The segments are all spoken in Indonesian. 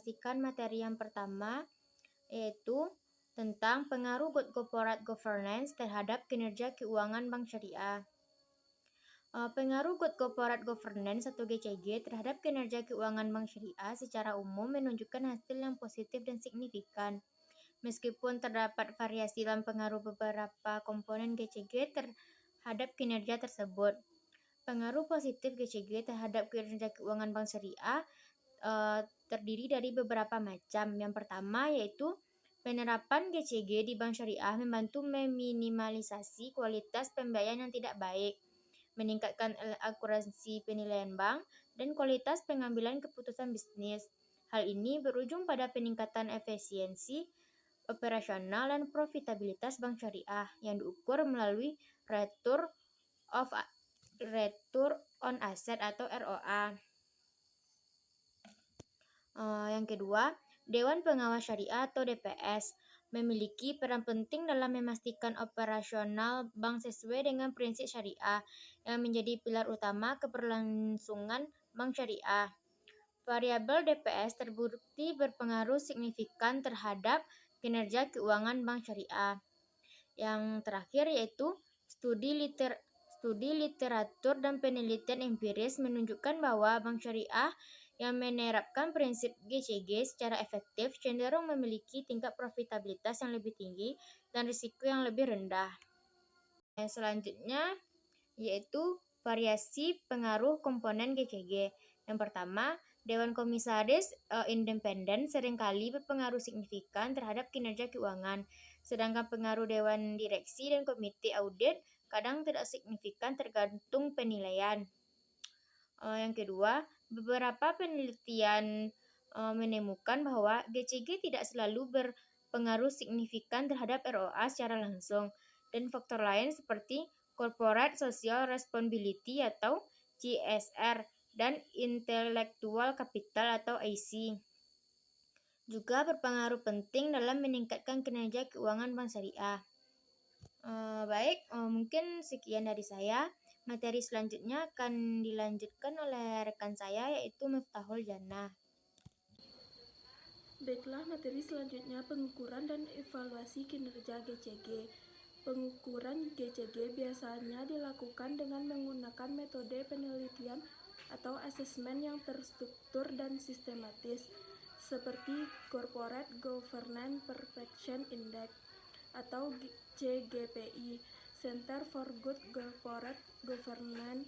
menyaksikan materi yang pertama, yaitu tentang pengaruh Good Corporate Governance terhadap kinerja keuangan bank syariah. Pengaruh Good Corporate Governance atau GCG terhadap kinerja keuangan bank syariah secara umum menunjukkan hasil yang positif dan signifikan. Meskipun terdapat variasi dalam pengaruh beberapa komponen GCG terhadap kinerja tersebut. Pengaruh positif GCG terhadap kinerja keuangan bank syariah terdiri dari beberapa macam. Yang pertama yaitu penerapan GCG di bank syariah membantu meminimalisasi kualitas pembayaran yang tidak baik, meningkatkan akurasi penilaian bank, dan kualitas pengambilan keputusan bisnis. Hal ini berujung pada peningkatan efisiensi operasional dan profitabilitas bank syariah yang diukur melalui Return on Asset atau ROA. Yang kedua, Dewan Pengawas Syariah atau DPS memiliki peran penting dalam memastikan operasional bank sesuai dengan prinsip syariah yang menjadi pilar utama keberlangsungan bank syariah. Variabel DPS terbukti berpengaruh signifikan terhadap kinerja keuangan bank syariah. Yang terakhir yaitu studi literatur dan penelitian empiris menunjukkan bahwa bank syariah yang menerapkan prinsip GCG secara efektif cenderung memiliki tingkat profitabilitas yang lebih tinggi dan risiko yang lebih rendah. Yang selanjutnya yaitu variasi pengaruh komponen GCG. Yang pertama, Dewan Komisaris Independen seringkali berpengaruh signifikan terhadap kinerja keuangan, sedangkan pengaruh Dewan Direksi dan Komite Audit kadang tidak signifikan tergantung penilaian. Yang kedua, beberapa penelitian menemukan bahwa GCG tidak selalu berpengaruh signifikan terhadap ROA secara langsung, dan faktor lain seperti Corporate Social Responsibility atau CSR dan Intellectual Capital atau IC juga berpengaruh penting dalam meningkatkan kinerja keuangan bank syariah. Mungkin sekian dari saya. Materi selanjutnya akan dilanjutkan oleh rekan saya yaitu Miftahul Jannah. Baiklah, materi selanjutnya pengukuran dan evaluasi kinerja GCG. Pengukuran GCG biasanya dilakukan dengan menggunakan metode penelitian atau asesmen yang terstruktur dan sistematis, seperti Corporate Governance Perfection Index atau CGPI, Center for Good Corporate Governance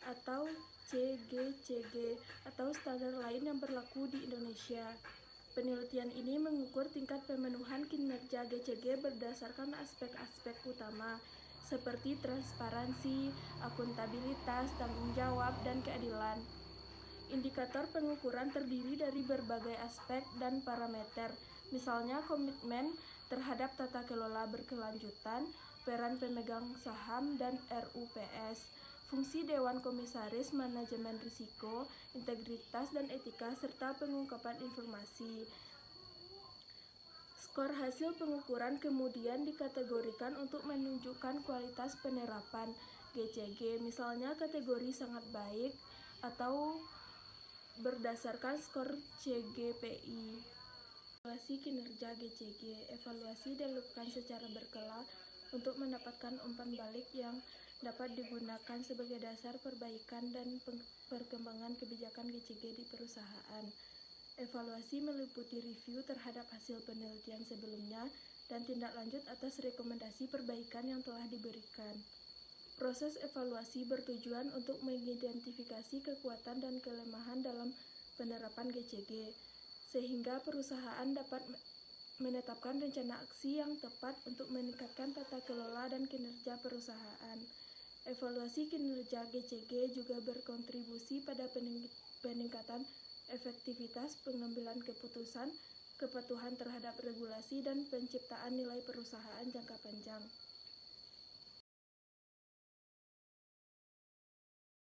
atau CGCG, atau standar lain yang berlaku di Indonesia. Penelitian ini mengukur tingkat pemenuhan kinerja GCG berdasarkan aspek-aspek utama seperti transparansi, akuntabilitas, tanggung jawab, dan keadilan. Indikator pengukuran terdiri dari berbagai aspek dan parameter, misalnya komitmen terhadap tata kelola berkelanjutan, peran pemegang saham, dan RUPS, fungsi Dewan Komisaris, manajemen risiko, integritas dan etika, serta pengungkapan informasi. Skor hasil pengukuran kemudian dikategorikan untuk menunjukkan kualitas penerapan GCG, misalnya kategori sangat baik atau berdasarkan skor CGPI. Evaluasi kinerja GCG. Evaluasi dilakukan secara berkala untuk mendapatkan umpan balik yang dapat digunakan sebagai dasar perbaikan dan perkembangan kebijakan GCG di perusahaan. Evaluasi meliputi review terhadap hasil penelitian sebelumnya dan tindak lanjut atas rekomendasi perbaikan yang telah diberikan. Proses evaluasi bertujuan untuk mengidentifikasi kekuatan dan kelemahan dalam penerapan GCG, sehingga perusahaan dapat menetapkan rencana aksi yang tepat untuk meningkatkan tata kelola dan kinerja perusahaan. Evaluasi kinerja GCG juga berkontribusi pada peningkatan efektivitas pengambilan keputusan, kepatuhan terhadap regulasi, dan penciptaan nilai perusahaan jangka panjang.